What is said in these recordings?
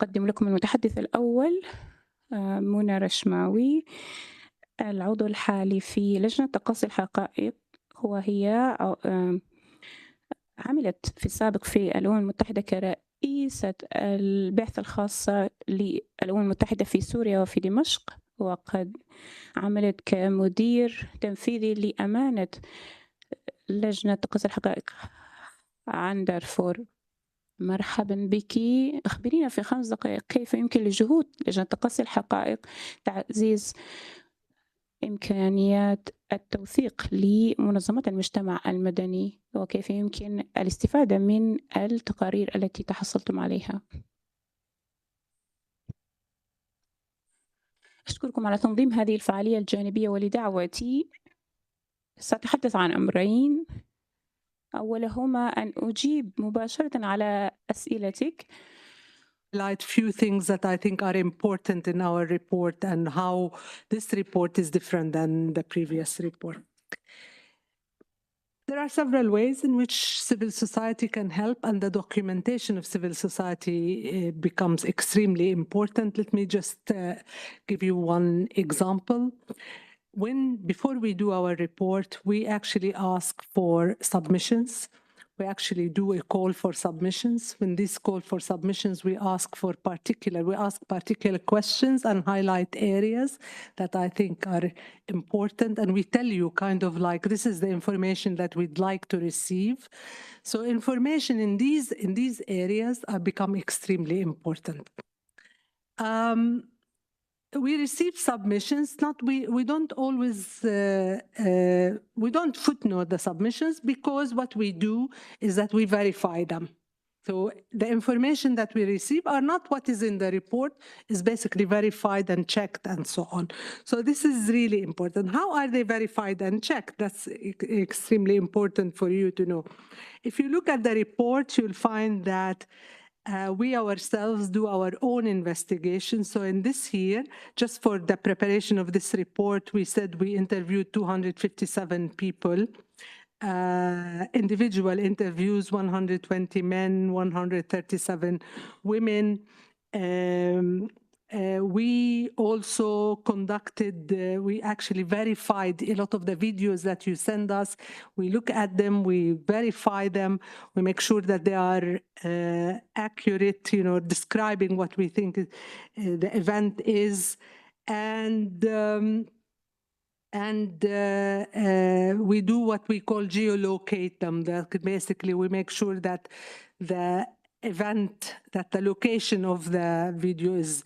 أقدم لكم المتحدث الأول منى رشماوي، العضو الحالي في لجنة تقصي الحقائق، وهي عملت في السابق في الأمم المتحدة كرئيسة البعثة الخاصة للأمم المتحدة في سوريا وفي دمشق، وقد عملت كمدير تنفيذي لأمانة لجنة تقصي الحقائق عن دارفور. مرحبا بك. أخبرينا في 5 دقائق كيف يمكن لجهود لجنة تقصي الحقائق تعزيز إمكانيات التوثيق لمنظمات المجتمع المدني، وكيف يمكن الاستفادة من التقارير التي تحصلتم عليها. أشكركم على تنظيم هذه الفعالية الجانبية ولدعوتي. سأتحدث عن أمرين، أولهما أن أجيب مباشرة على أسئلتك. Highlight few things that I think are important in our report and how this report is different than the previous report. There are several ways in which civil society can help, and the documentation of civil society becomes extremely important. Let me just give you one example. Before we do our report, we actually ask for submissions. We actually do a call for submissions. When this call for submissions, we ask particular questions and highlight areas that I think are important. And we tell you kind of like, this is the information that we'd like to receive. So information in these areas have become extremely important. We receive submissions. We don't always we don't footnote the submissions, because what we do is that we verify them. So the information that we receive are not what is in the report, is basically verified and checked and so on. So this is really important. How are they verified and checked? That's extremely important for you to know. If you look at the report, you'll find that we ourselves do our own investigation. So in this year, just for the preparation of this report, we said we interviewed 257 people, individual interviews, 120 men, 137 women. We also conducted, we actually verified a lot of the videos that you send us. We look at them, we verify them, we make sure that they are accurate, describing what we think the event is. And we do what we call geolocate them. That basically we make sure that the event, that the location of the video is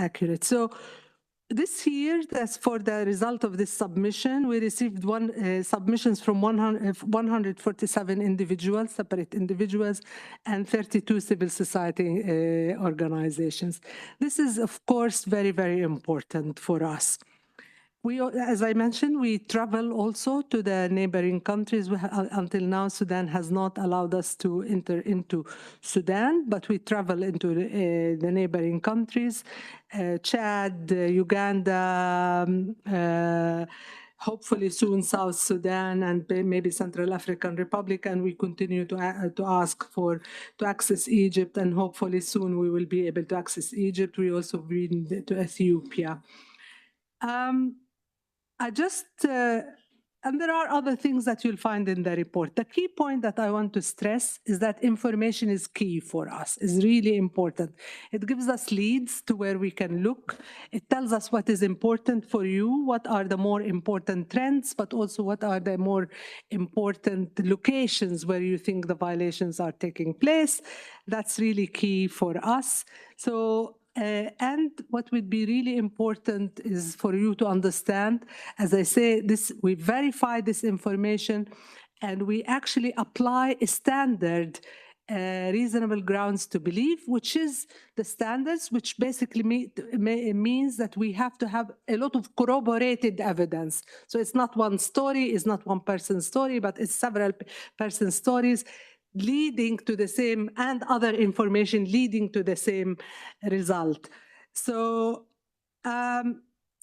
accurate. So this year, as for the result of this submission, we received submissions from 147 individuals, separate individuals, and 32 civil society organizations. This is, of course, very, very important for us. As I mentioned, we travel also to the neighboring countries. Until now, Sudan has not allowed us to enter into Sudan, but we travel into the neighboring countries, Chad, Uganda, hopefully soon South Sudan, and maybe Central African Republic, and we continue to ask to access Egypt, and hopefully soon we will be able to access Egypt. We also been to Ethiopia. And there are other things that you'll find in the report. The key point that I want to stress is that information is key for us, is really important. It gives us leads to where we can look. It tells us what is important for you, what are the more important trends, but also what are the more important locations where you think the violations are taking place. That's really key for us. So, and what would be really important is for you to understand, as I say, we verify this information, and we actually apply a standard reasonable grounds to believe, which is the standards, which basically means that we have to have a lot of corroborated evidence. So it's not one story, it's not one person's story, but it's several person's stories leading to the same, and other information leading to the same result. So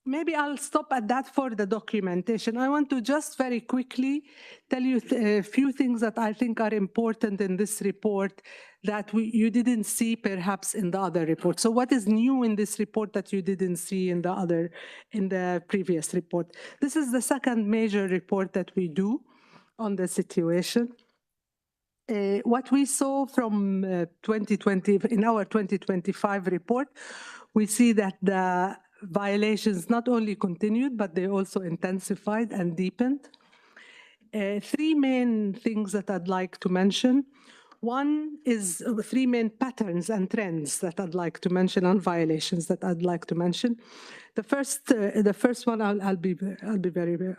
maybe I'll stop at that for the documentation. I want to just very quickly tell you a few things that I think are important in this report that you didn't see perhaps in the other report. So what is new in this report that you didn't see in the previous report? This is the second major report that we do on the situation. What we saw from 2020, in our 2025 report, we see that the violations not only continued, but they also intensified and deepened. Three main things that I'd like to mention. One is three main patterns and trends that I'd like to mention on violations that I'd like to mention. The first one, I'll be very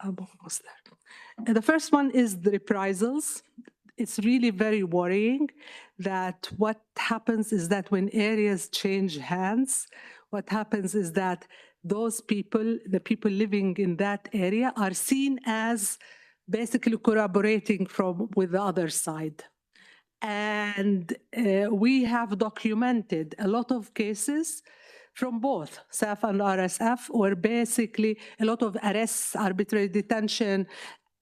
almost there. The first one is the reprisals. It's really very worrying that what happens is that when areas change hands, what happens is that those people, the people living in that area, are seen as basically collaborating with the other side. And we have documented a lot of cases from both SAF and RSF, where basically a lot of arrests, arbitrary detention,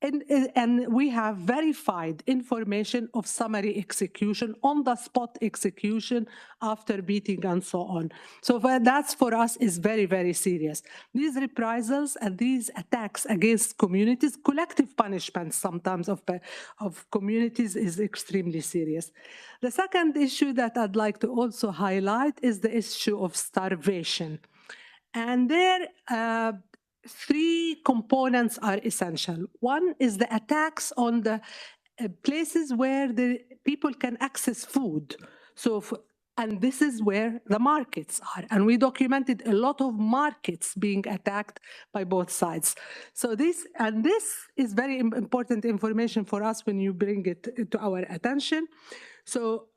and we have verified information of summary execution, on-the-spot execution after beating and so on. So that's for us is very, very serious. These reprisals and these attacks against communities, collective punishment sometimes of communities is extremely serious. The second issue that I'd like to also highlight is the issue of starvation. And there, three components are essential. One is the attacks on the places where the people can access food. And this is where the markets are. And we documented a lot of markets being attacked by both sides. So this is very important information for us when you bring it to our attention. So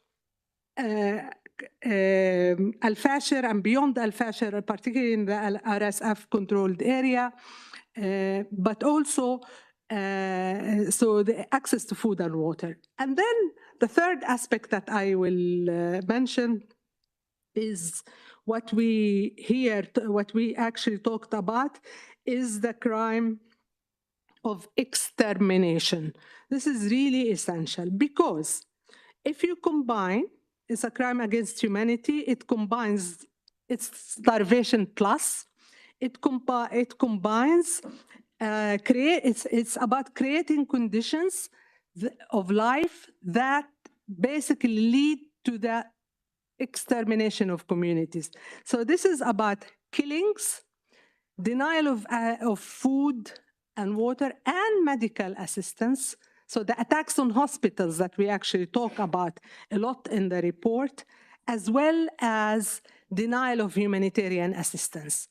Al-Fashir and beyond Al-Fashir, particularly in the RSF controlled area, but also so the access to food and water. And then the third aspect that I will mention is what we actually talked about is the crime of extermination. This is really essential because if you combine, it's a crime against humanity. It combines, it's starvation plus. It combines, it's about creating conditions of life that basically lead to the extermination of communities. So this is about killings, denial of food and water and medical assistance. So the attacks on hospitals that we actually talk about a lot in the report, as well as denial of humanitarian assistance.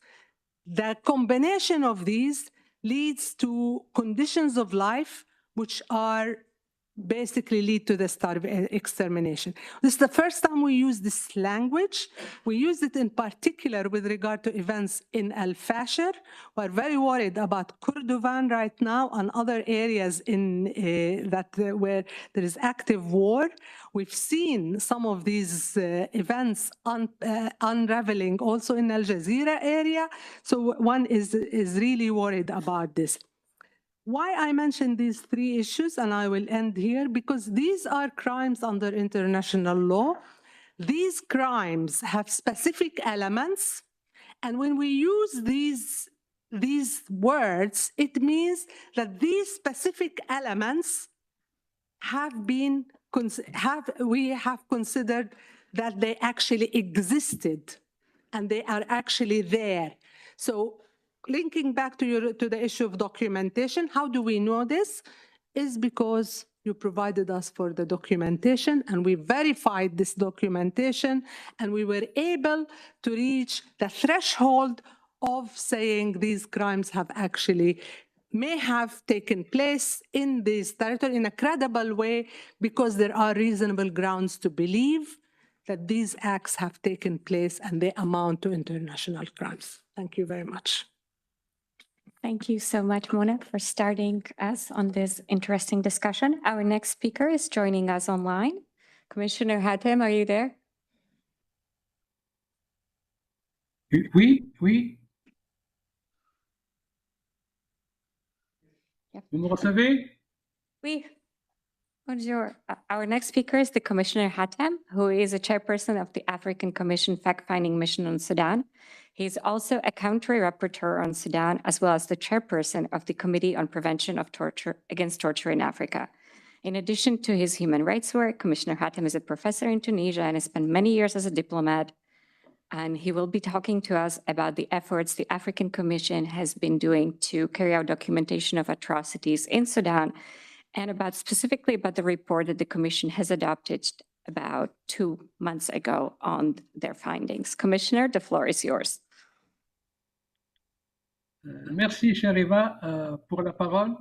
The combination of these leads to conditions of life which are basically lead to the extermination. This is the first time we use this language. We use it in particular with regard to events in Al-Fashir. We're very worried about Kordofan right now and other areas in where there is active war. We've seen some of these events unraveling also in Al Jazeera area. So one is really worried about this. Why I mention these three issues, and I will end here, because these are crimes under international law. These crimes have specific elements, and when we use these words, it means that these specific elements we have considered that they actually existed, and they are actually there. So linking back to the issue of documentation, how do we know this? Is because you provided us for the documentation and we verified this documentation and we were able to reach the threshold of saying these crimes may have taken place in this territory in a credible way because there are reasonable grounds to believe that these acts have taken place and they amount to international crimes. Thank you very much. Thank you so much, Mona, for starting us on this interesting discussion. Our next speaker is joining us online. Commissioner Hatem, are you there? Oui. Vous me recevez? Oui. Bonjour. Our next speaker is the Commissioner Hatem, who is a chairperson of the African Commission Fact-Finding Mission on Sudan. He is also a country rapporteur on Sudan, as well as the chairperson of the Committee on Prevention of Torture against Torture in Africa. In addition to his human rights work, Commissioner Hatem is a professor in Tunisia and has spent many years as a diplomat. And he will be talking to us about the efforts the African Commission has been doing to carry out documentation of atrocities in Sudan, and specifically about the report that the Commission has adopted about 2 months ago on their findings. Commissioner, the floor is yours. Merci, chère Eva, pour la parole.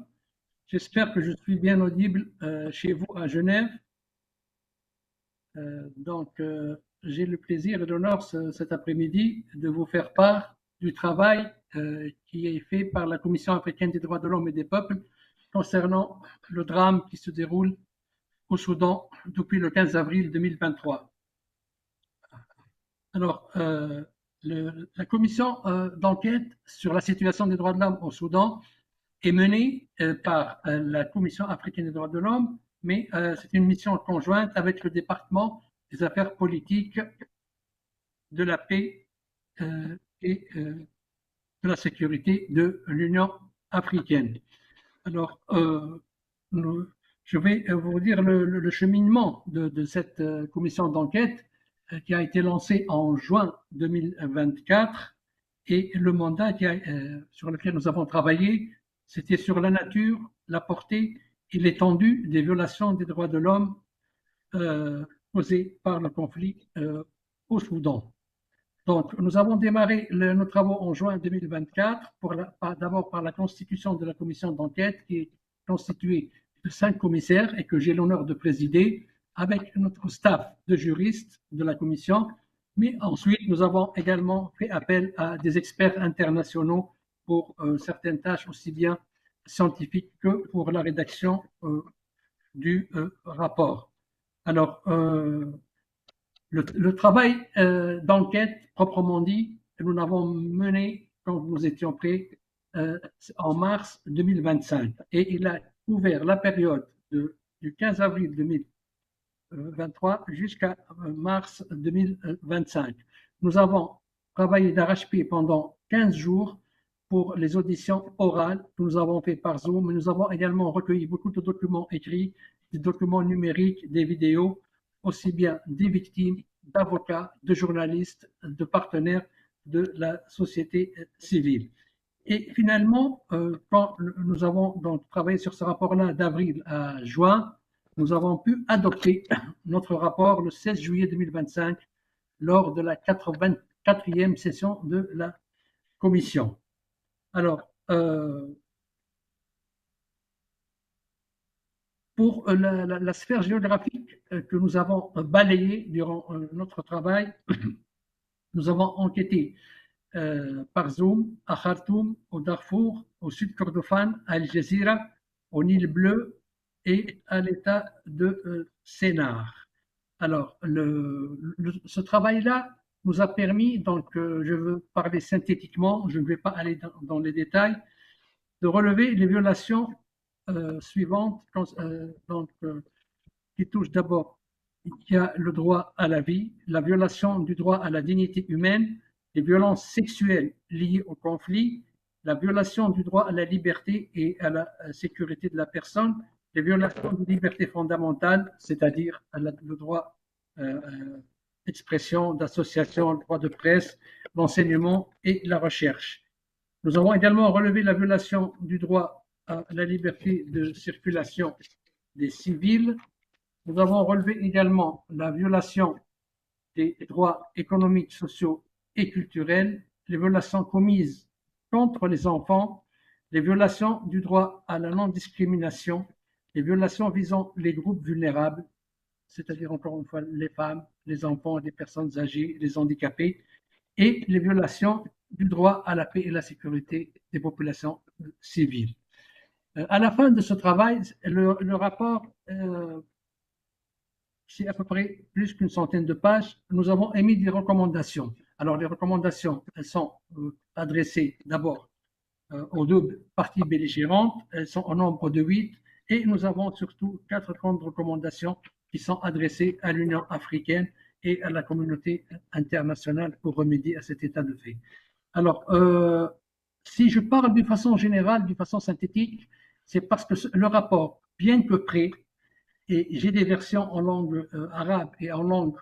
J'espère que je suis bien audible chez vous à Genève. J'ai le plaisir et l'honneur cet après-midi de vous faire part du travail qui est fait par la Commission africaine des droits de l'homme et des peuples concernant le drame qui se déroule au Soudan depuis le 15 avril 2023. Alors, la commission d'enquête sur la situation des droits de l'homme au Soudan est menée par la Commission africaine des droits de l'homme, mais c'est une mission conjointe avec le département des affaires politiques, de la paix et de la sécurité de l'Union africaine. Alors, je vais vous dire le cheminement de cette commission d'enquête qui a été lancée en juin 2024, et le mandat sur lequel nous avons travaillé, c'était sur la nature, la portée et l'étendue des violations des droits de l'homme causées par le conflit au Soudan. Donc, nous avons démarré nos travaux en juin 2024, d'abord par la constitution de la commission d'enquête, qui est constituée de 5 commissaires et que j'ai l'honneur de présider, avec notre staff de juristes de la commission. Mais ensuite, nous avons également fait appel à des experts internationaux pour certaines tâches aussi bien scientifiques que pour la rédaction du rapport. Alors, le travail d'enquête proprement dit, nous l'avons mené quand nous étions prêts en mars 2025, et il a couvert la période du 15 avril 2023 jusqu'à mars 2025. Nous avons travaillé d'arrache-pied pendant 15 jours pour les auditions orales que nous avons fait par Zoom, mais nous avons également recueilli beaucoup de documents écrits, des documents numériques, des vidéos, aussi bien des victimes, d'avocats, de journalistes, de partenaires de la société civile. Et finalement, quand nous avons donc travaillé sur ce rapport-là d'avril à juin, nous avons pu adopter notre rapport le 16 juillet 2025 lors de la 84e session de la commission. Alors, pour la sphère géographique que nous avons balayée durant notre travail, nous avons enquêté par Zoom à Khartoum, au Darfour, au Sud Kordofan, à Al Jazeera, au Nil Bleu et à l'État de Sennar. Alors, ce travail-là nous a permis, donc je veux parler synthétiquement, je ne vais pas aller dans les détails, de relever les violations suivantes qui touchent d'abord, il y a le droit à la vie, la violation du droit à la dignité humaine, les violences sexuelles liées au conflit, la violation du droit à la liberté et à la sécurité de la personne, les violations de libertés fondamentales, c'est-à-dire le droit d'expression, d'association, le droit de presse, l'enseignement et la recherche. Nous avons également relevé la violation du droit à la liberté de circulation des civils. Nous avons relevé également la violation des droits économiques, sociaux et culturels, les violations commises contre les enfants, les violations du droit à la non-discrimination, les violations visant les groupes vulnérables, c'est-à-dire encore une fois les femmes, les enfants, les personnes âgées, les handicapés, et les violations du droit à la paix et la sécurité des populations civiles. À la fin de ce travail, le rapport, c'est à peu près plus qu'une centaine de pages, nous avons émis des recommandations. Alors les recommandations, elles sont adressées d'abord aux deux parties belligérantes. Elles sont au nombre de 8 et nous avons surtout 4 grandes recommandations qui sont adressées à l'Union africaine et à la communauté internationale pour remédier à cet état de fait. Alors, si je parle d'une façon générale, d'une façon synthétique, c'est parce que le rapport, bien que prêt, et j'ai des versions en langue arabe et en langue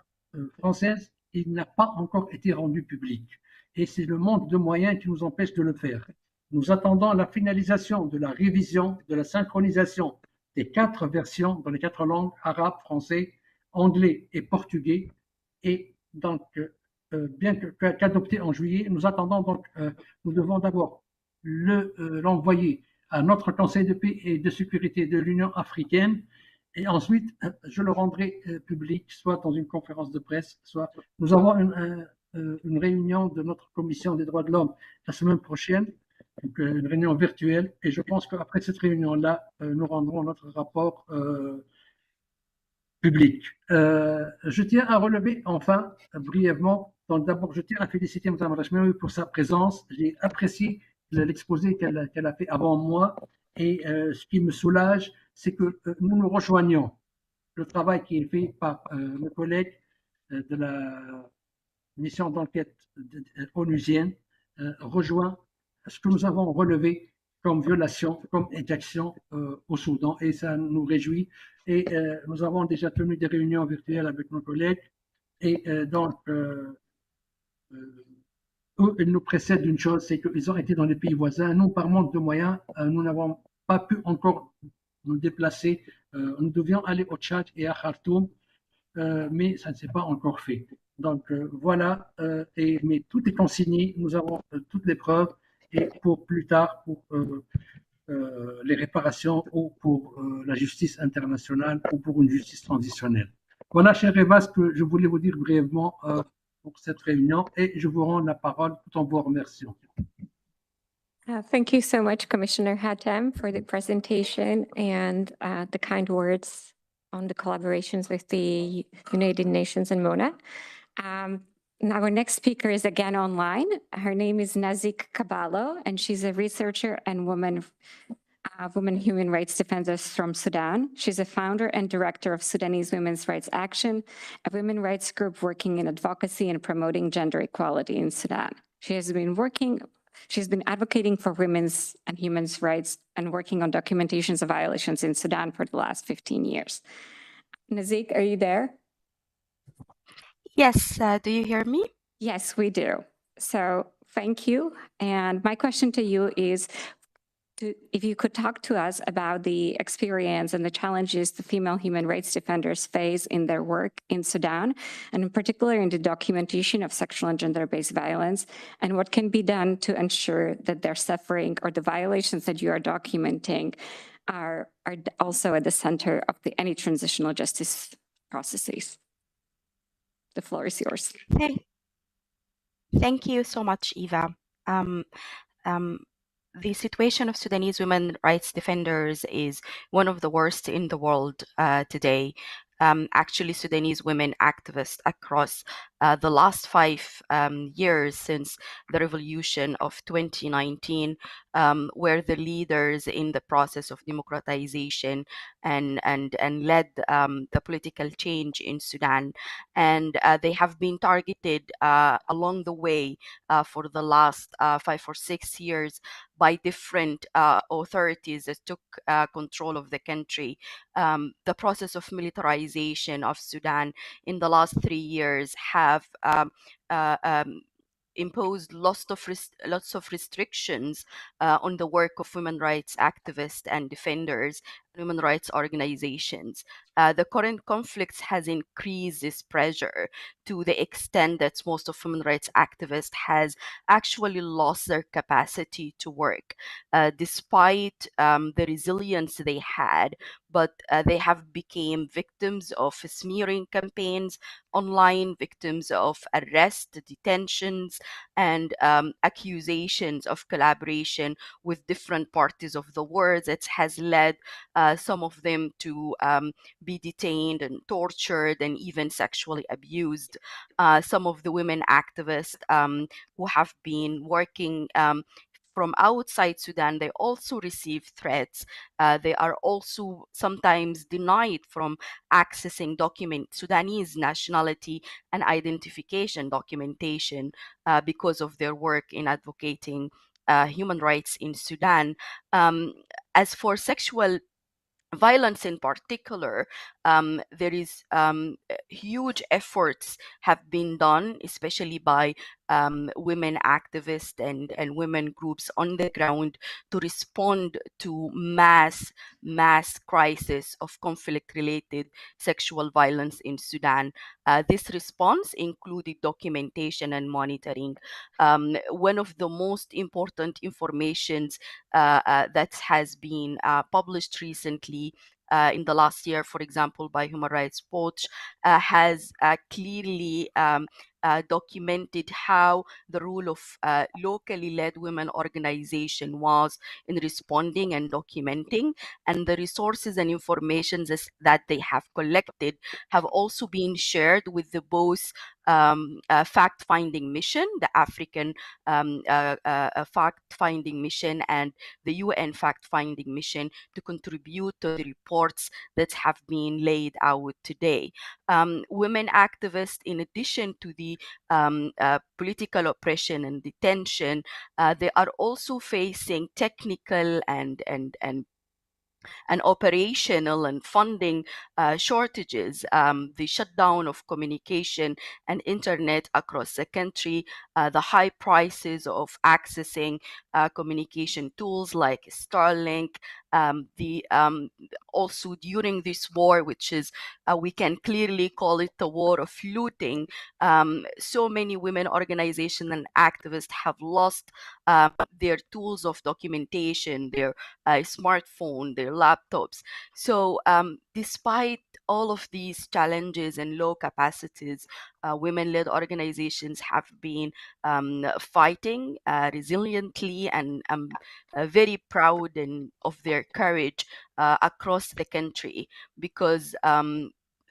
française, il n'a pas encore été rendu public. Et c'est le manque de moyens qui nous empêche de le faire. Nous attendons la finalisation de la révision, de la synchronisation des 4 versions dans les 4 langues, arabe, français, anglais et portugais. Et donc, bien qu'adopté en juillet, nous attendons donc, nous devons d'abord l'envoyer à notre Conseil de paix et de sécurité de l'Union africaine. Et ensuite, je le rendrai public, soit dans une conférence de presse, soit nous avons une réunion de notre commission des droits de l'homme la semaine prochaine, donc une réunion virtuelle. Et je pense qu'après cette réunion-là, nous rendrons notre rapport public. Je tiens à relever enfin, brièvement, donc d'abord, je tiens à féliciter Mme Rachmaoui pour sa présence. J'ai apprécié l'exposé qu'elle a fait avant moi. Et ce qui me soulage, c'est que nous nous rejoignons. Le travail qui est fait par mes collègues de la mission d'enquête onusienne rejoint ce que nous avons relevé comme violation, comme exaction au Soudan. Et ça nous réjouit. Et nous avons déjà tenu des réunions virtuelles avec nos collègues. Et donc, eux, ils nous précèdent d'une chose, c'est qu'ils ont été dans les pays voisins. Nous, par manque de moyens, nous n'avons pas pu encore nous déplacer. Nous devions aller au Tchad et à Khartoum, mais ça ne s'est pas encore fait. Donc voilà, mais tout est consigné, nous avons toutes les preuves, et pour plus tard, pour les réparations ou pour la justice internationale ou pour une justice transitionnelle. Voilà, cher Eva, ce que je voulais vous dire brièvement pour cette réunion, et je vous rends la parole tout en vous remerciant. Thank you so much, Commissioner Hatem, for the presentation and the kind words on the collaborations with the United Nations and MONA. Now our next speaker is again online. Her name is Nazik Caballo, and she's a researcher and woman human rights defenders from Sudan. She's a founder and director of Sudanese Women's Rights Action, a women's rights group working in advocacy and promoting gender equality in Sudan. She's been advocating for women's and human rights and working on documentations of violations in Sudan for the last 15 years. Nazik, are you there? Yes, do you hear me? Yes, we do. So thank you. And my question to you is, if you could talk to us about the experience and the challenges the female human rights defenders face in their work in Sudan, and in particular in the documentation of sexual and gender-based violence, and what can be done to ensure that their suffering or the violations that you are documenting are also at the center of any transitional justice processes. The floor is yours. Thank you so much, Eva. The situation of Sudanese women rights defenders is one of the worst in the world today. Actually, Sudanese women activists across the last 5 years since the revolution of 2019 were the leaders in the process of democratization and led the political change in Sudan. And they have been targeted along the way for the last 5 or 6 years by different authorities that took control of the country. The process of militarization of Sudan in the last 3 years have imposed lots of restrictions on the work of women rights activists and defenders, human rights organizations. The current conflicts has increased this pressure to the extent that most of women rights activists has actually lost their capacity to work, despite the resilience they had, but they have become victims of smearing campaigns online, victims of arrest, detentions, and accusations of collaboration with different parties of the world that has led some of them to be detained and tortured and even sexually abused. Some of the women activists who have been working from outside Sudan, they also receive threats. They are also sometimes denied from accessing Sudanese nationality and identification documentation because of their work in advocating human rights in Sudan. As for sexual violence in particular, there is huge efforts have been done, especially by women activists and women groups on the ground to respond to mass crisis of conflict-related sexual violence in Sudan. This response included documentation and monitoring. One of the most important informations that has been published recently in the last year, for example, by Human Rights Watch, has clearly documented how the role of locally led women organization was in responding and documenting, and the resources and information that they have collected have also been shared with the both fact-finding mission, the African fact-finding mission, and the UN fact-finding mission to contribute to the reports that have been laid out today. Women activists, in addition to the political oppression and detention, they are also facing technical and operational and funding shortages, the shutdown of communication and internet across the country, the high prices of accessing communication tools like Starlink, also during this war, which is, we can clearly call it the war of looting, so many women organizations and activists have lost their tools of documentation, their smartphone, their laptops. So despite all of these challenges and low capacities, women-led organizations have been fighting resiliently, and I'm very proud of their courage across the country, because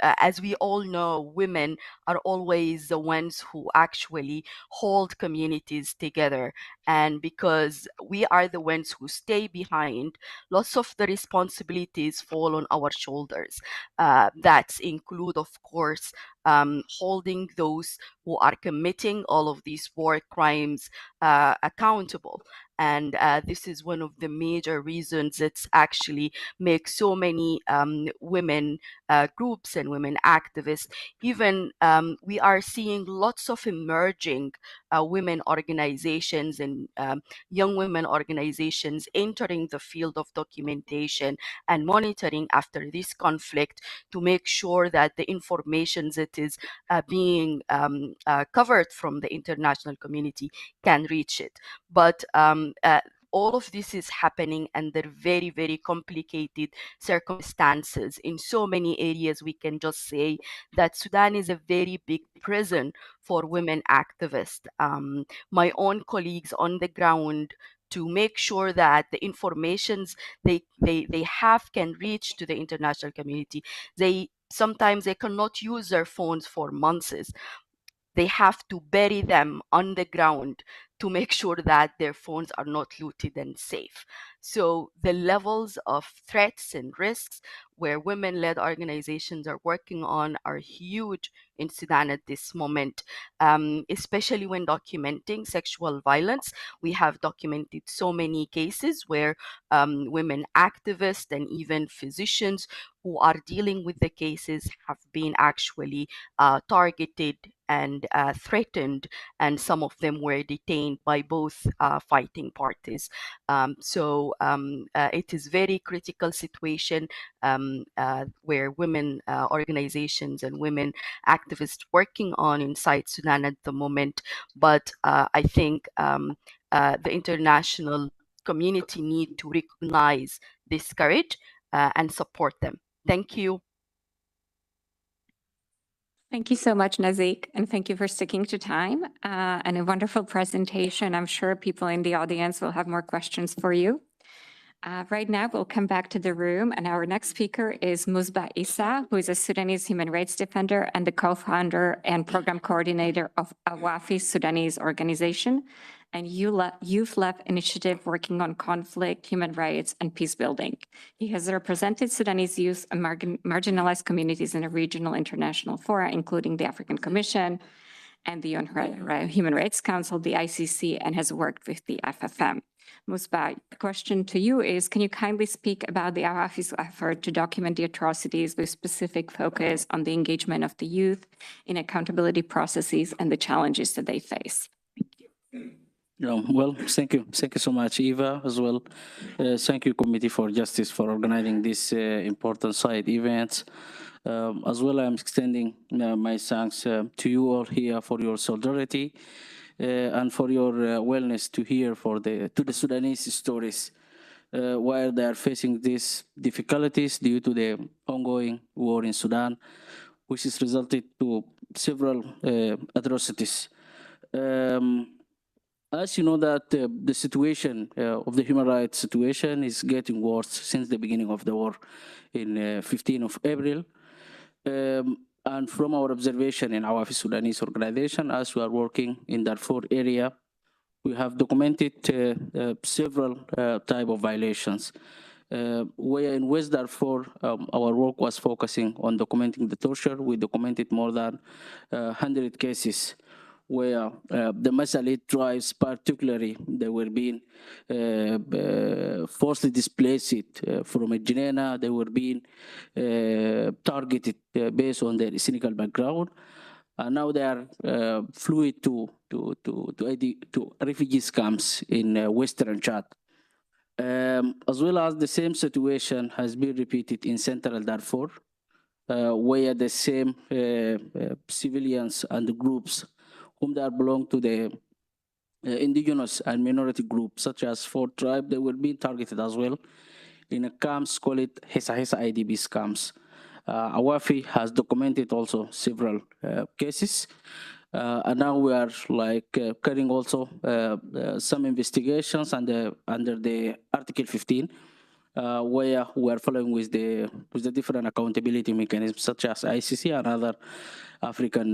as we all know, women are always the ones who actually hold communities together. And because we are the ones who stay behind, lots of the responsibilities fall on our shoulders. That include, of course, holding those who are committing all of these war crimes accountable. And this is one of the major reasons that actually makes so many women groups and women activists. Even we are seeing lots of emerging women organizations and young women organizations entering the field of documentation and monitoring after this conflict, to make sure that the information that is being covered from the international community can reach it. But all of this is happening under very, very complicated circumstances in so many areas. We can just say that Sudan is a very big prison for women activists. My own colleagues on the ground, to make sure that the informations they have can reach to the international community. Sometimes they cannot use their phones for months. They have to bury them on the ground to make sure that their phones are not looted and safe. So the levels of threats and risks where women-led organizations are working on are huge in Sudan at this moment, especially when documenting sexual violence. We have documented so many cases where women activists and even physicians who are dealing with the cases have been actually targeted and threatened, and some of them were detained by both fighting parties. So it is very critical situation where women organizations and women activists working on inside Sudan at the moment. But I think the international community need to recognize this courage and support them. Thank you. Thank you so much, Nazik, and thank you for sticking to time and a wonderful presentation. I'm sure people in the audience will have more questions for you. Right now, we'll come back to the room, and our next speaker is Musba Issa, who is a Sudanese human rights defender and the co-founder and program coordinator of Awafi Sudanese organization and Youth Left Initiative working on conflict, human rights, and peace building. He has represented Sudanese youth and marginalized communities in a regional international fora, including the African Commission and the Human Rights Council, the ICC, and has worked with the FFM. Musba, the question to you is, can you kindly speak about the Awafi's effort to document the atrocities with specific focus on the engagement of the youth in accountability processes and the challenges that they face? Well, thank you. Thank you so much, Eva, as well. Thank you, Committee for Justice, for organizing this important side events. As well, I'm extending my thanks to you all here for your solidarity and for your willingness to hear to the Sudanese stories while they are facing these difficulties due to the ongoing war in Sudan, which has resulted to several atrocities. As you know that the situation of the human rights situation is getting worse since the beginning of the war in 15th of April. And from our observation in Awafi Sudanese organization, as we are working in Darfur area, we have documented several type of violations. Where in West Darfur, our work was focusing on documenting the torture. We documented more than 100 cases where the Masalit tribes, particularly, they were being forcibly displaced from a Genena. They were being targeted based on their cynical background. And now they are fluid to refugees camps in Western Chad. As well as the same situation has been repeated in Central Darfur, where the same civilians and groups whom they belong to the indigenous and minority groups, such as Fort Tribe, they were being targeted as well in a camps called Hesa IDBs camps. Awafi has documented also several cases, and now we are carrying also some investigations under the Article 15, where we are following with the different accountability mechanisms such as ICC and other African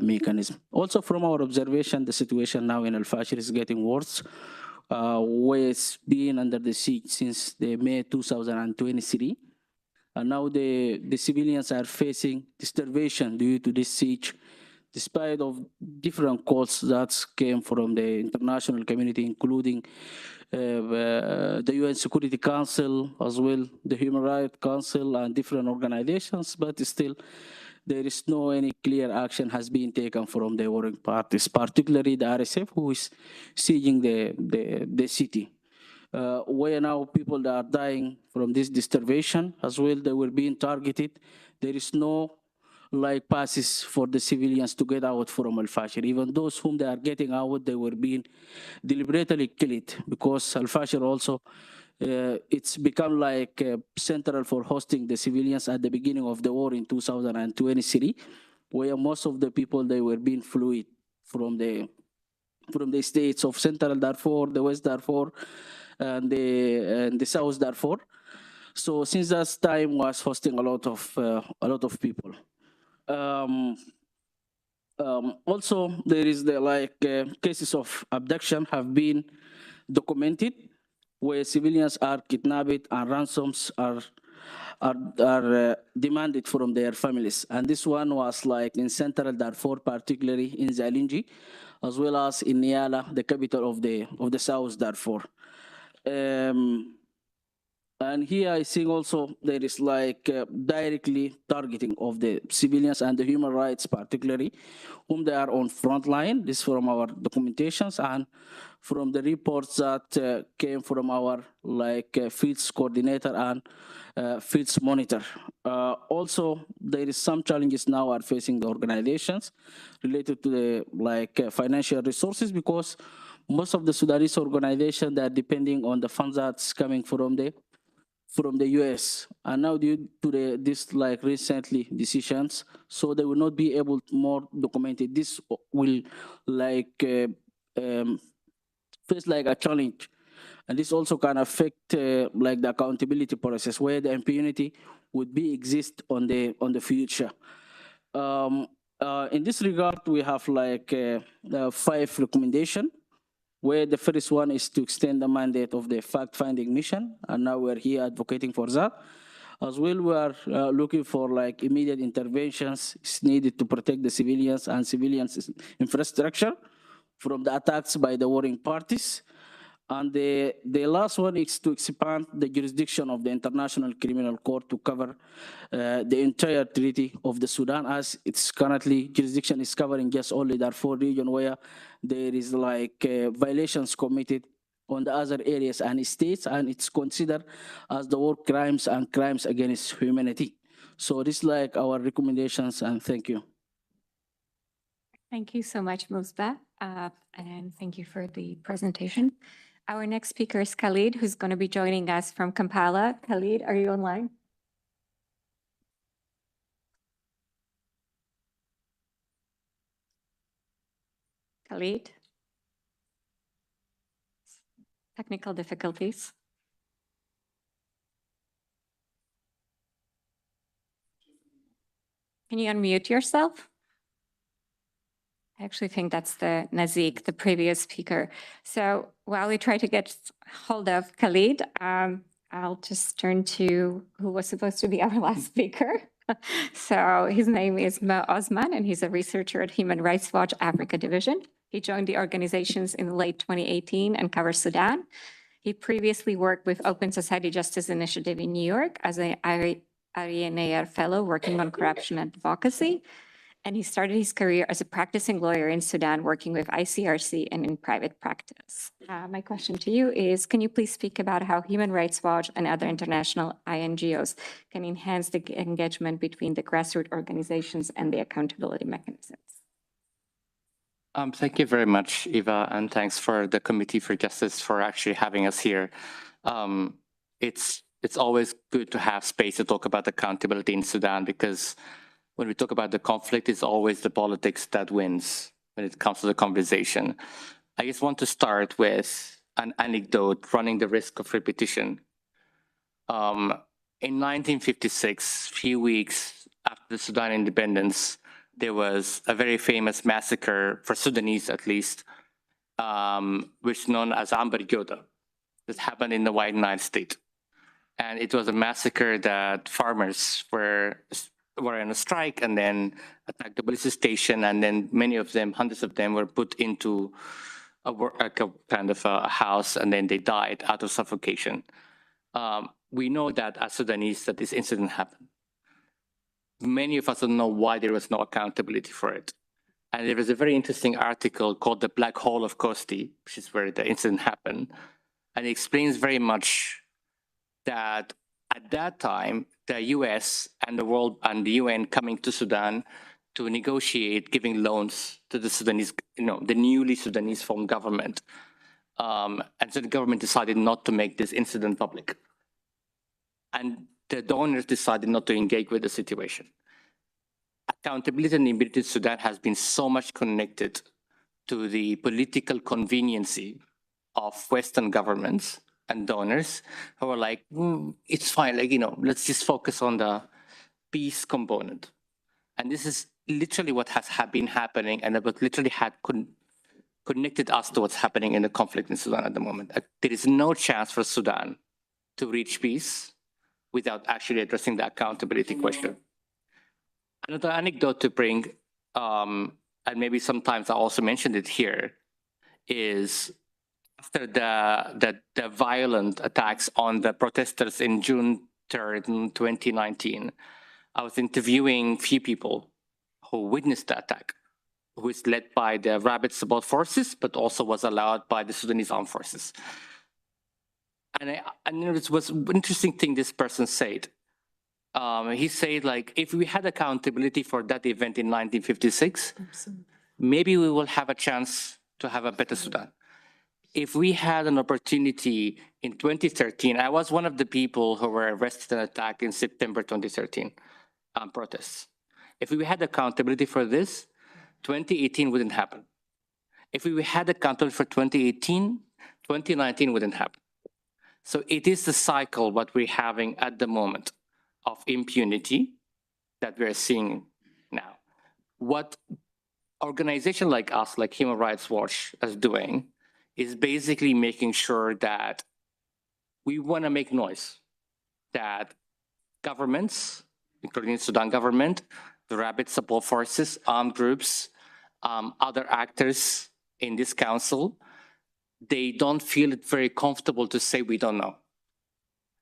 mechanisms. Also, from our observation, the situation now in Al-Fashir is getting worse, where it's been under the siege since the May 2023. And now the civilians are facing starvation due to this siege, despite of different calls that came from the international community, including the UN Security Council, as well the Human Rights Council and different organizations, but still there is no any clear action has been taken from the warring parties, particularly the RSF, who is sieging the city. Where now people that are dying from this starvation as well, they were being targeted. There is no passes for the civilians to get out from Al-Fashir. Even those whom they are getting out, they were being deliberately killed, because Al-Fashir also, it's become central for hosting the civilians at the beginning of the war in 2023, where most of the people, they were being fluid from the states of Central Darfur, the West Darfur, and the South Darfur. So since that time was hosting a lot of people. Also, there is the cases of abduction have been documented, where civilians are kidnapped and ransoms are demanded from their families. And this one was in Central Darfur, particularly in Zalinji, as well as in Niala, the capital of the South Darfur. And here I think also there is directly targeting of the civilians and the human rights, particularly, whom they are on front line. This from our documentations and from the reports that came from our fields coordinator and fields monitor. Also, there is some challenges now are facing the organizations related to the financial resources, because most of the Sudanese organizations, they are depending on the funds that's coming from the US, and now due to this recently decisions, so they will not be able to more documented. This will face a challenge And this also can affect like the accountability process, where the impunity would be exist on the future. In this regard, we have like 5 recommendations, where the first one is to extend the mandate of the fact-finding mission, and now we're here advocating for that. As well, we are looking for like immediate interventions is needed to protect the civilians and civilians' infrastructure from the attacks by the warring parties. And the last one is to expand the jurisdiction of the International Criminal Court to cover the entire treaty of the Sudan, as it's currently jurisdiction is covering just only Darfur region, where there is like violations committed on the other areas and states, and it's considered as the war crimes and crimes against humanity. So this is like our recommendations, and thank you. Thank you so much, Musbah, and thank you for the presentation. Our next speaker is Khalid, who's going to be joining us from Kampala. Khalid, are you online? Khalid? Technical difficulties. Can you unmute yourself? I actually think that's the Nazik, the previous speaker. So while we try to get hold of Khalid, I'll just turn to who was supposed to be our last speaker. So his name is Mo Osman, and he's a researcher at Human Rights Watch Africa Division. He joined the organizations in late 2018 and covers Sudan. He previously worked with Open Society Justice Initiative in New York as an Arianeer Fellow working on corruption advocacy. And he started his career as a practicing lawyer in Sudan, working with ICRC and in private practice. My question to you is, can you please speak about how Human Rights Watch and other international INGOs can enhance the engagement between the grassroots organizations and the accountability mechanisms? Thank you very much, Eva, and thanks for the Committee for Justice for actually having us here. It's always good to have space to talk about accountability in Sudan, because when we talk about the conflict, it's always the politics that wins when it comes to the conversation. I just want to start with an anecdote, running the risk of repetition. In 1956, few weeks after the Sudan independence, there was a very famous massacre, for Sudanese at least, which is known as Amber Gyoda, that happened in the White Nile State. And it was a massacre that farmers were on a strike and then attacked the police station, and then many of them, hundreds of them, were put into a kind of a house, and then they died out of suffocation. We know that as Sudanese that this incident happened. Many of us don't know why there was no accountability for it. And there was a very interesting article called The Black Hole of Kosti, which is where the incident happened. And it explains very much that at that time, the US and the world and the UN coming to Sudan to negotiate giving loans to the Sudanese, the newly Sudanese formed government. And so the government decided not to make this incident public. And the donors decided not to engage with the situation. Accountability and immunity in Sudan has been so much connected to the political conveniency of Western governments and donors who are like, it's fine, let's just focus on the peace component. And this is literally what has been happening, and what literally had connected us to what's happening in the conflict in Sudan at the moment. There is no chance for Sudan to reach peace without actually addressing the accountability question. Another anecdote to bring, and maybe sometimes I also mentioned it here, is after the violent attacks on the protesters in June 3rd, 2019, I was interviewing few people who witnessed the attack, who is led by the Rapid Support Forces, but also was allowed by the Sudanese Armed Forces. And it was an interesting thing this person said. He said, if we had accountability for that event in 1956, maybe we will have a chance to have a better Sudan. If we had an opportunity in 2013, I was one of the people who were arrested and attacked in September 2013 protests. If we had accountability for this, 2018 wouldn't happen. If we had accountability for 2018, 2019 wouldn't happen. So it is the cycle what we're having at the moment of impunity that we're seeing now. What organization like us, like Human Rights Watch, is doing is basically making sure that we want to make noise, that governments, including the Sudan government, the rapid support forces, armed groups, other actors in this council, they don't feel it very comfortable to say we don't know.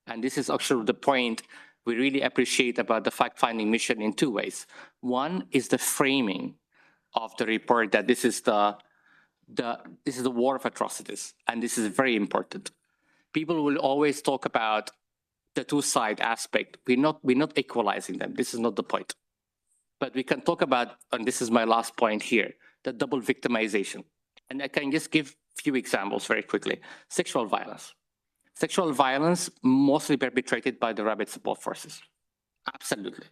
And this is actually the point we really appreciate about the fact-finding mission in two ways. One is the framing of the report that this is the war of atrocities, and this is very important. People will always talk about the two-side aspect. We're not equalizing them. This is not the point. But we can talk about, and this is my last point here, the double victimization. And I can just give a few examples very quickly. Sexual violence. Sexual violence mostly perpetrated by the rapid support forces. Absolutely.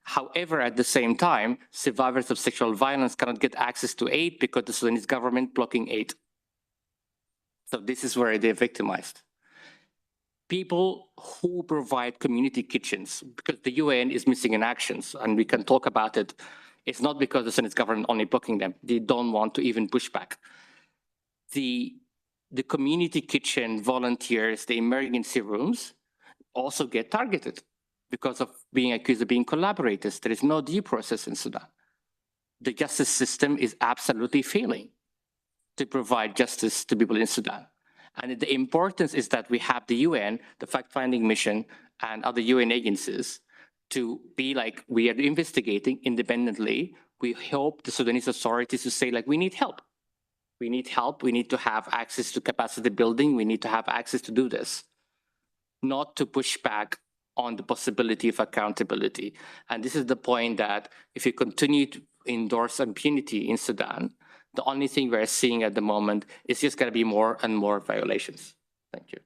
However, at the same time, survivors of sexual violence cannot get access to aid because the Sudanese government blocking aid. So this is where they're victimized. People who provide community kitchens, because the UN is missing in actions, and we can talk about it. It's not because the Sudanese government only blocking them. They don't want to even push back. The community kitchen volunteers, the emergency rooms, also get targeted because of being accused of being collaborators. There is no due process in Sudan. The justice system is absolutely failing to provide justice to people in Sudan. And the importance is that we have the UN, the fact-finding mission, and other UN agencies to be like, we are investigating independently. We hope the Sudanese authorities to say, like, we need help. We need help. We need to have access to capacity building. We need to have access to do this, not to push back on the possibility of accountability. And this is the point that if you continue to endorse impunity in Sudan, the only thing we're seeing at the moment is just going to be more and more violations. Thank you.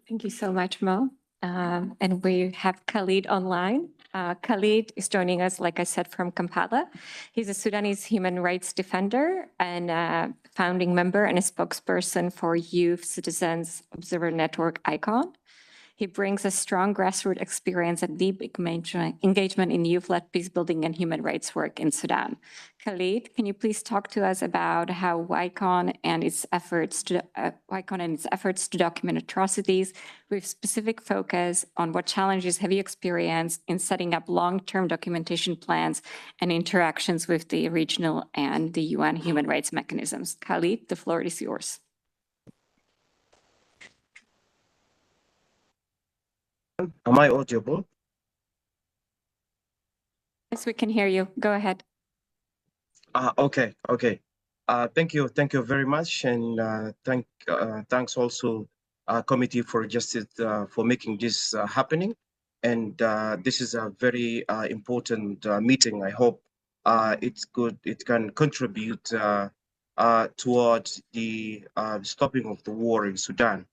Thank you so much, Mo. And we have Khalid online. Khalid is joining us, like I said, from Kampala. He's a Sudanese human rights defender and a founding member and a spokesperson for Youth Citizens Observer Network ICON. He brings a strong grassroots experience and deep engagement in youth-led peace building and human rights work in Sudan. Khalid, can you please talk to us about how YCON and its efforts to document atrocities with specific focus on what challenges have you experienced in setting up long-term documentation plans and interactions with the regional and the UN human rights mechanisms? Khalid, the floor is yours. Am I audible? Yes, we can hear you. Go ahead. Okay. Thank you very much, and thanks also Committee for Justice for making this happening. And this is a very important meeting. I hope it can contribute towards the stopping of the war in Sudan.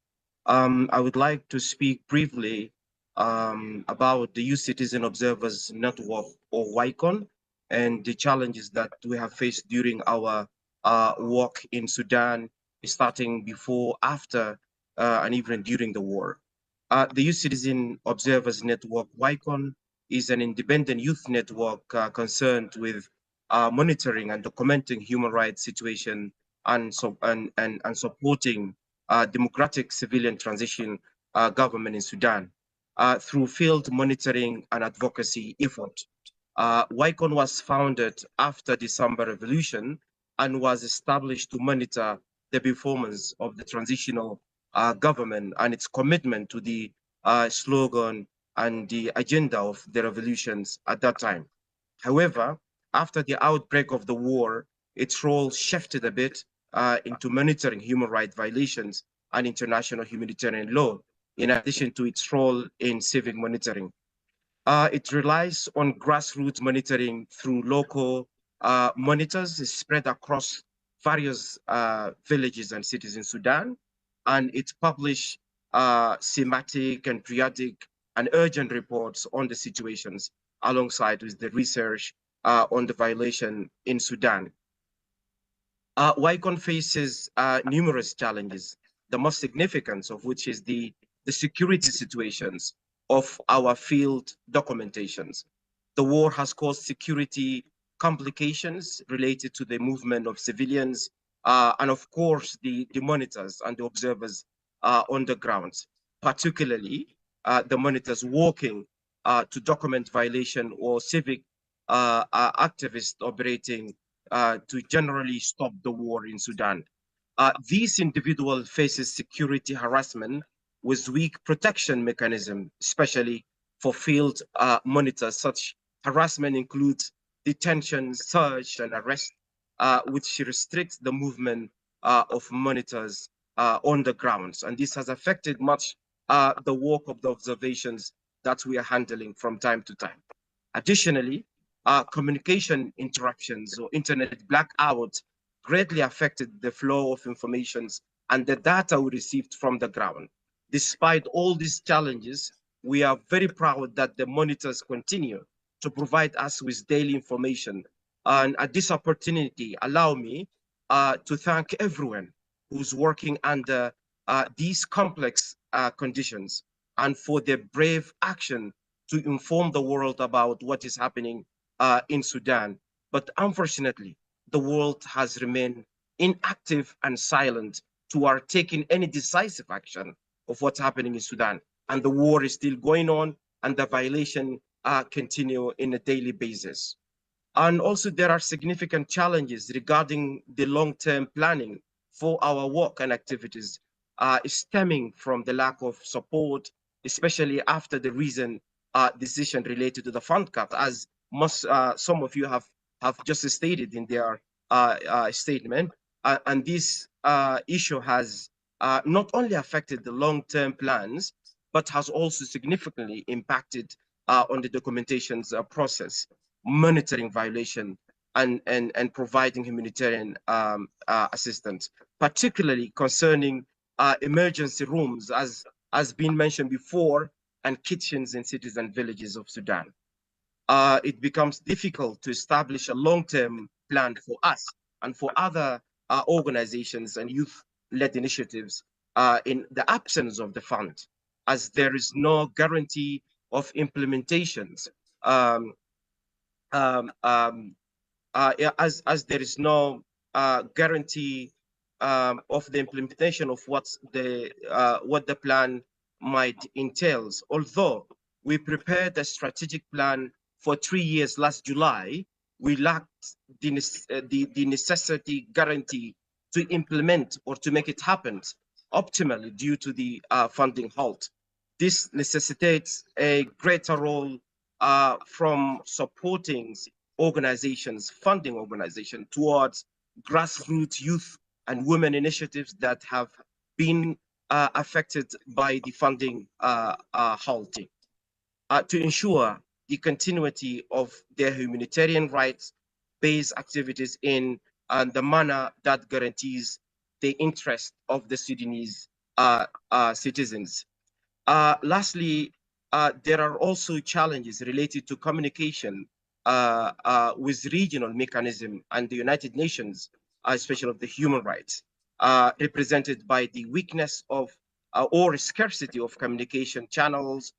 I would like to speak briefly about the Youth Citizen Observers Network, or YCON, and the challenges that we have faced during our work in Sudan, starting before, after, and even during the war. The Youth Citizen Observers Network, YCON, is an independent youth network concerned with monitoring and documenting human rights situation and supporting democratic civilian transition government in Sudan through field monitoring and advocacy effort. YCON was founded after December Revolution and was established to monitor the performance of the transitional government and its commitment to the slogan and the agenda of the revolutions at that time. However, after the outbreak of the war, its role shifted a bit into monitoring human rights violations and international humanitarian law, in addition to its role in civic monitoring. It relies on grassroots monitoring through local monitors spread across various villages and cities in Sudan, and it publishes thematic and periodic and urgent reports on the situations alongside with the research on the violation in Sudan. YCON faces numerous challenges the most significant of which is the security situations of our field documentations. The war has caused security complications related to the movement of civilians, and of course, the monitors and the observers on the ground, particularly the monitors working to document violation or civic activists operating to generally stop the war in Sudan. These individual faces security harassment with weak protection mechanism, especially for field monitors. Such harassment includes detention, search, and arrest, which restricts the movement of monitors on the grounds. And this has affected much the work of the observations that we are handling from time to time. Additionally, communication interruptions or internet blackouts greatly affected the flow of information and the data we received from the ground. Despite all these challenges, we are very proud that the monitors continue to provide us with daily information. And at this opportunity, allow me to thank everyone who's working under these complex conditions and for their brave action to inform the world about what is happening in Sudan. But unfortunately, the world has remained inactive and silent toward taking any decisive action of what's happening in Sudan. And the war is still going on, and the violation continue in a daily basis. And also there are significant challenges regarding the long-term planning for our work and activities, stemming from the lack of support, especially after the recent decision related to the fund cut, as some of you have just stated in their statement. And this issue has not only affected the long-term plans, but has also significantly impacted on the documentations process, monitoring violation, and providing humanitarian assistance, particularly concerning emergency rooms, as been mentioned before, and kitchens in cities and villages of Sudan. It becomes difficult to establish a long-term plan for us and for other organizations and youth-led initiatives in the absence of the fund, as there is no guarantee of implementations. As there is no guarantee of the implementation of what the plan might entails. Although we prepared a strategic plan for 3 years last July, we lacked the necessity guarantee to implement or to make it happen optimally due to the funding halt. This necessitates a greater role from supporting organizations, funding organizations towards grassroots youth and women initiatives that have been affected by the funding halting, to ensure the continuity of their humanitarian rights-based activities in the manner that guarantees the interest of the Sudanese citizens. Lastly, there are also challenges related to communication with regional mechanism and the United Nations, especially of the human rights, represented by the weakness of or scarcity of communication channels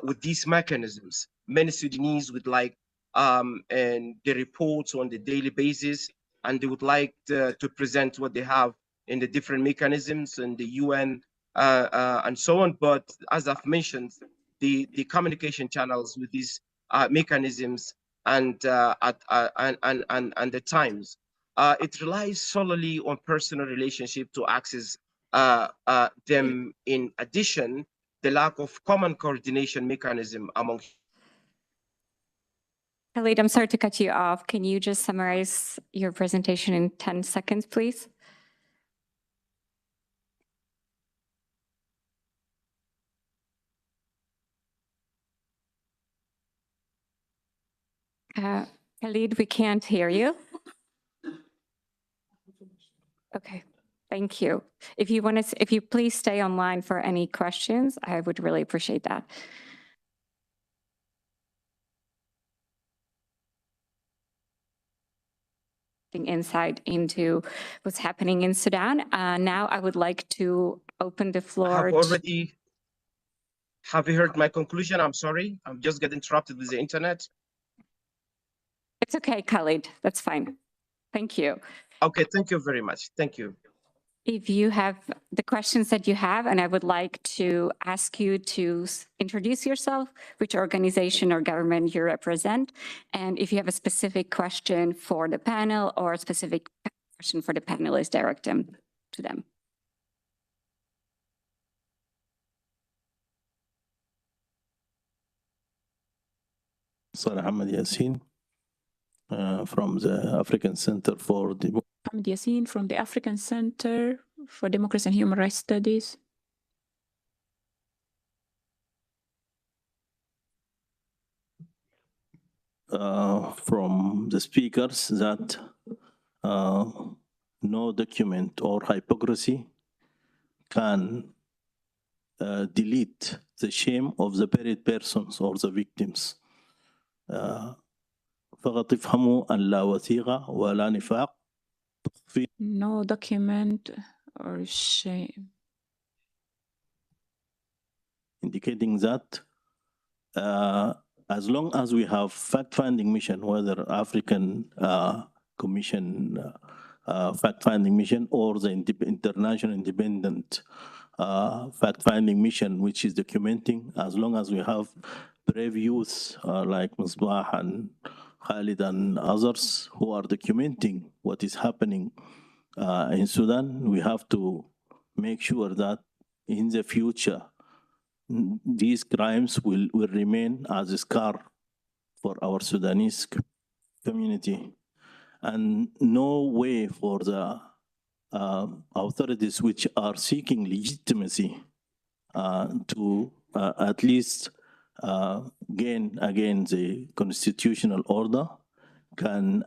with these mechanisms. Many Sudanese would like and the reports on the daily basis, and they would like to present what they have in the different mechanisms and the UN and so on. But as I've mentioned, the communication channels with these mechanisms and the times, it relies solely on personal relationship to access them. In addition, the lack of common coordination mechanism among. Khalid, I'm sorry to cut you off. Can you just summarize your presentation in 10 seconds, please? Khalid, we can't hear you. Okay, thank you. If you please stay online for any questions, I would really appreciate that. insight into what's happening in Sudan. Now I would like to open the floor. Have you heard my conclusion? I'm sorry. I'm just getting interrupted with the internet. It's okay, Khalid. That's fine. Thank you. Okay, thank you very much. Thank you. If you have the questions that you have, and I would like to ask you to introduce yourself, which organization or government you represent, and if you have a specific question for the panel or a specific question for the panelists, direct them to them. Sarah Ahmed Yassin from the African Center for Ahmed Yassin from the African Center for Democracy and Human Rights Studies. From the speakers that no document or hypocrisy can delete the shame of the buried persons or the victims. فقط افهموا أن لا وثيقة ولا نفاق تخفي. No document or shame. Indicating that as long as we have fact-finding mission, whether African Commission fact-finding mission or the international independent fact-finding mission, which is documenting, as long as we have brave youth like Misbah and Khalid and others who are documenting what is happening in Sudan, we have to make sure that in the future, these crimes will remain as a scar for our Sudanese community. And no way for the authorities which are seeking legitimacy to at least gain again the constitutional order can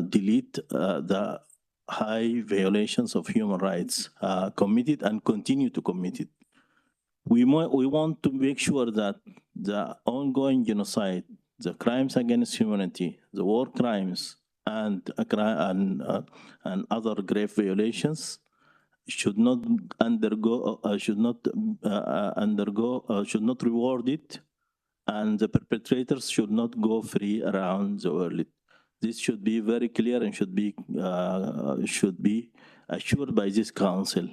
delete the high violations of human rights committed and continue to commit it. We want to make sure that the ongoing genocide, the crimes against humanity, the war crimes, and other grave violations should not reward it, and the perpetrators should not go free around the world. This should be very clear and should be assured by this council.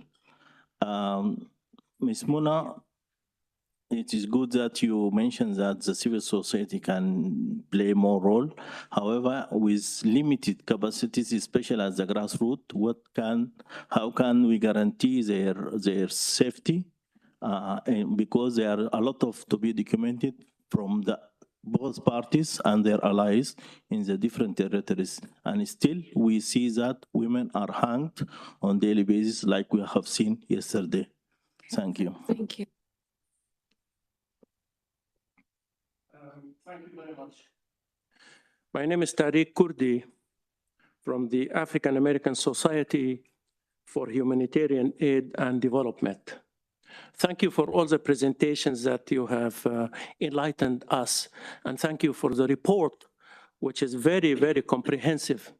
Ms. Muna, it is good that you mentioned that the civil society can play more role. However, with limited capacities, especially at the grassroots, how can we guarantee their safety? And because there are a lot to be documented from both parties and their allies in the different territories. And still, we see that women are hanged on a daily basis like we have seen yesterday. Thank you. Thank you. Thank you very much. My name is Tariq Kurdi from the African American Society for Humanitarian Aid and Development. Thank you for all the presentations that you have enlightened us, and thank you for the report, which is very, very comprehensive.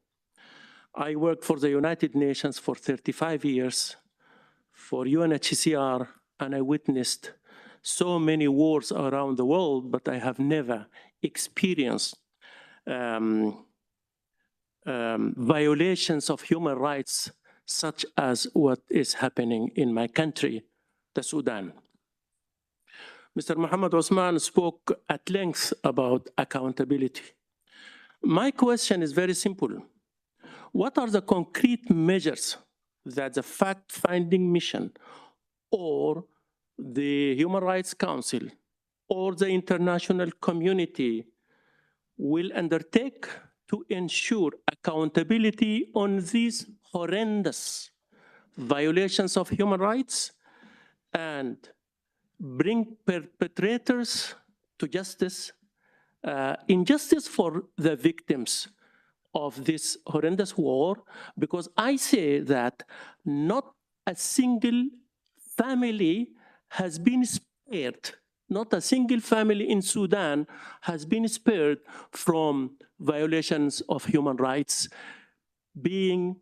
I worked for the United Nations for 35 years, for UNHCR, and I witnessed so many wars around the world, but I have never experienced violations of human rights such as what is happening in my country, the Sudan. Mr. Mohammed Osman spoke at length about accountability. My question is very simple. What are the concrete measures that the fact-finding mission or the Human Rights Council or the international community will undertake to ensure accountability on these horrendous violations of human rights and bring perpetrators to justice, injustice for the victims of this horrendous war? Because I say that not a single family has been spared. Not a single family in Sudan has been spared from violations of human rights being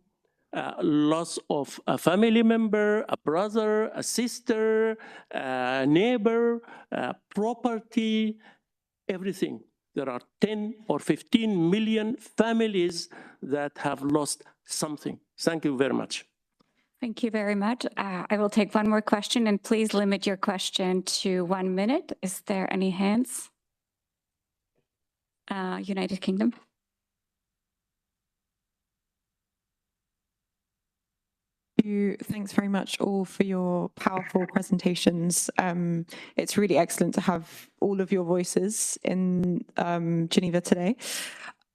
loss of a family member, a brother, a sister, a neighbor, property, everything. There are 10 or 15 million families that have lost something. Thank you very much. Thank you very much. I will take one more question, and please limit your question to 1 minute. Is there any hands? United Kingdom. Thanks very much all for your powerful presentations. It's really excellent to have all of your voices in Geneva today.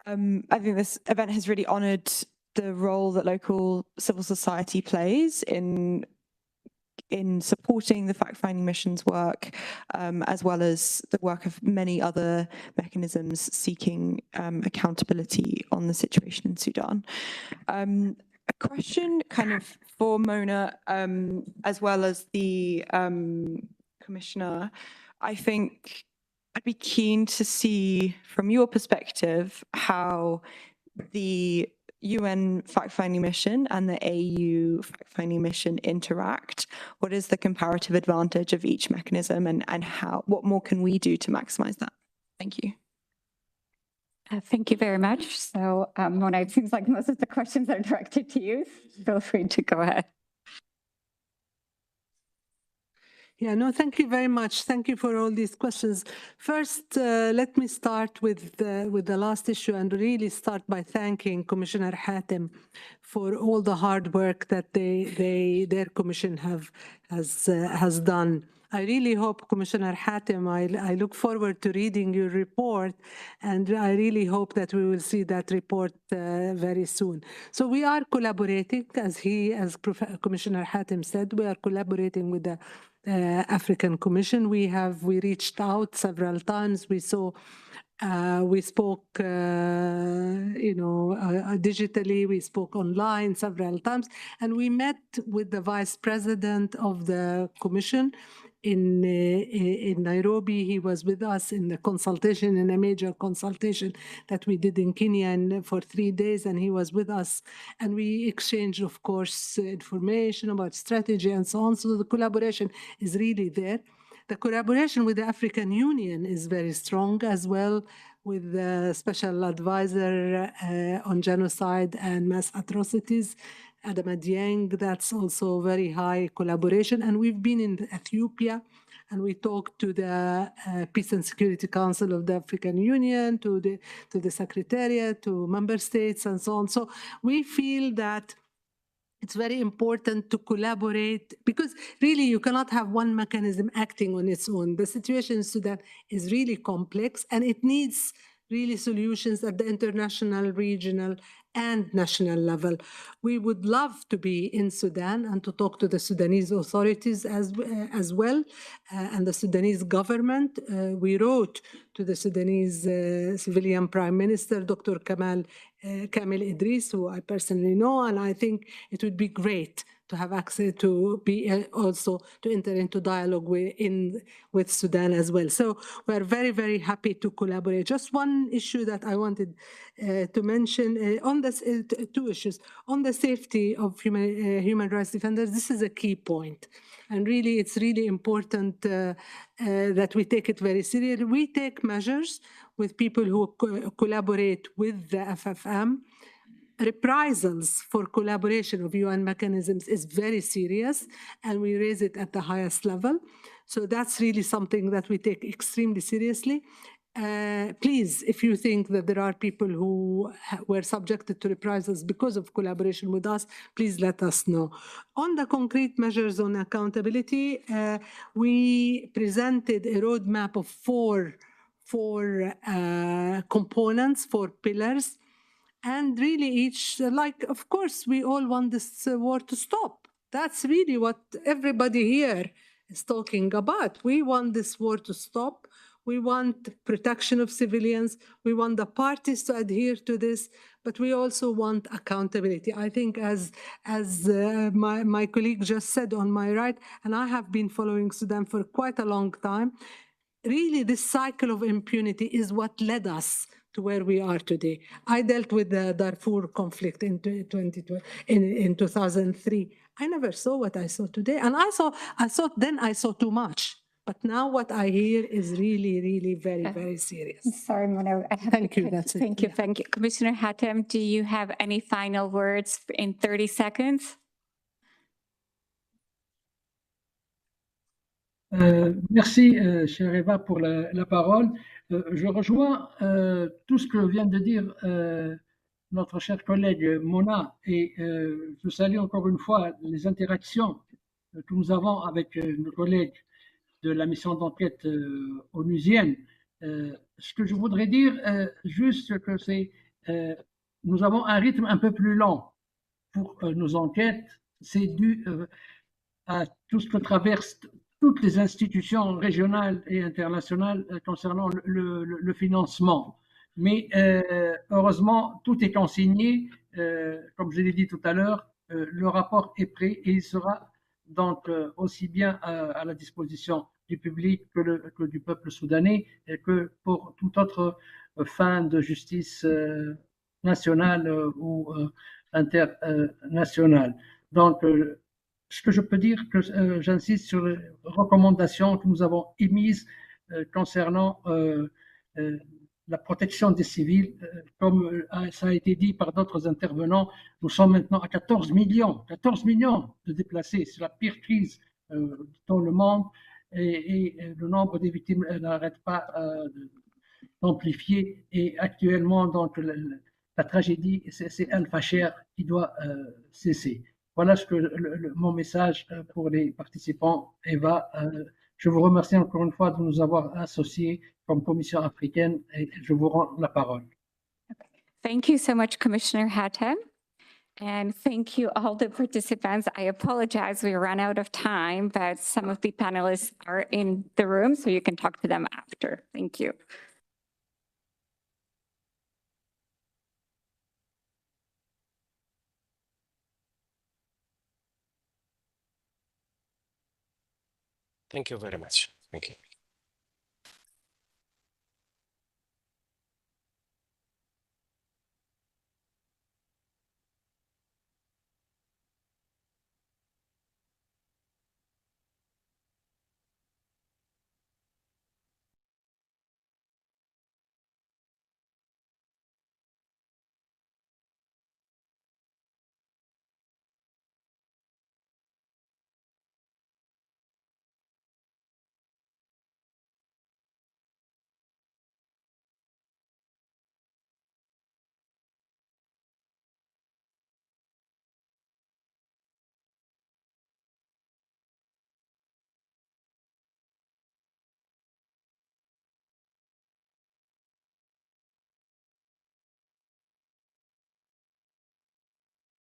I think this event has really honoured the role that local civil society plays in supporting the fact-finding mission's work, as well as the work of many other mechanisms seeking accountability on the situation in Sudan. A question kind of for Mona, as well as the Commissioner. I think I'd be keen to see from your perspective how the UN fact-finding mission and the AU fact-finding mission interact. What is the comparative advantage of each mechanism, and what more can we do to maximize that? Thank you. Thank you very much. So, Mona, it seems like most of the questions are directed to you. Feel free to go ahead. Yeah, no, thank you very much. Thank you for all these questions. First, let me start with the last issue and really start by thanking Commissioner Hatem for all the hard work that their commission has done. I really hope, Commissioner Hatem, I look forward to reading your report, and I really hope that we will see that report very soon. So we are collaborating, as Commissioner Hatem said, we are collaborating with the African Commission. We reached out several times. We spoke, digitally. We spoke online several times, and we met with the Vice President of the Commission in Nairobi. He was with us in the consultation, in a major consultation that we did in Kenya, and for 3 days, and he was with us, and we exchanged, of course, information about strategy and so on. So the collaboration is really there. The collaboration with the African Union is very strong as well, with the Special Advisor on Genocide and Mass Atrocities, Adama Dieng. That's also very high collaboration. And we've been in Ethiopia, and we talked to the Peace and Security Council of the African Union, to the Secretariat, to member states, and so on. So we feel that it's very important to collaborate, because really you cannot have one mechanism acting on its own. The situation in Sudan is really complex, and it needs really solutions at the international, regional, and national level. We would love to be in Sudan and to talk to the Sudanese authorities as well, and the Sudanese government. We wrote to the Sudanese civilian Prime Minister, Dr. Kamel Idris, who I personally know, and I think it would be great to have access to be also to enter into dialogue with Sudan as well. So we're very, very happy to collaborate. Just one issue that I wanted to mention on this, 2 issues. On the safety of human rights defenders, this is a key point. And really, it's really important that we take it very seriously. We take measures with people who collaborate with the FFM. Reprisals for collaboration of UN mechanisms is very serious, and we raise it at the highest level. So that's really something that we take extremely seriously. Please, if you think that there are people who were subjected to reprisals because of collaboration with us, please let us know. On the concrete measures on accountability, we presented a roadmap of four components, 4 pillars. And really each, of course, we all want this war to stop. That's really what everybody here is talking about. We want this war to stop. We want protection of civilians. We want the parties to adhere to this, but we also want accountability. I think as my colleague just said on my right, and I have been following Sudan for quite a long time, really this cycle of impunity is what led us to where we are today. I dealt with the Darfur conflict in 2003. I never saw what I saw today. And I thought then I saw too much. But now what I hear is really, really very, very serious. Sorry, Mona. I have Thank to you, cut that's it. Thank you, thank you. Commissioner Hatem, do you have any final words in 30 seconds? Merci, chère Eva, pour la parole. Je rejoins tout ce que vient de dire notre chère collègue Mona et je salue encore une fois les interactions que nous avons avec nos collègues de la mission d'enquête onusienne. Ce que je voudrais dire, juste que c'est, nous avons un rythme un peu plus lent pour nos enquêtes. C'est dû à tout ce que traversent toutes les institutions régionales et internationales concernant le financement. Mais heureusement, tout est consigné. Comme je l'ai dit tout à l'heure, le rapport est prêt et il sera donc aussi bien à la disposition du public que du peuple soudanais et que pour toute autre fin de justice nationale ou internationale. Donc, ce que je peux dire, que j'insiste sur les recommandations que nous avons émises concernant la protection des civils. Comme ça a été dit par d'autres intervenants, nous sommes maintenant à 14 millions de déplacés. C'est la pire crise dans le monde et le nombre des victimes n'arrête pas d'amplifier. Et actuellement, donc, la tragédie, c'est Al-Fasher qui doit cesser. Voilà ce que mon message pour les participants. Eva, je vous remercie encore une fois de nous avoir associés comme Commission africaine et je vous rends la parole. Thank you so much, Commissioner Hatem. And thank you all the participants. I apologize, we ran out of time, but some of the panelists are in the room, so you can talk to them after. Thank you. Thank you very much. Thank you.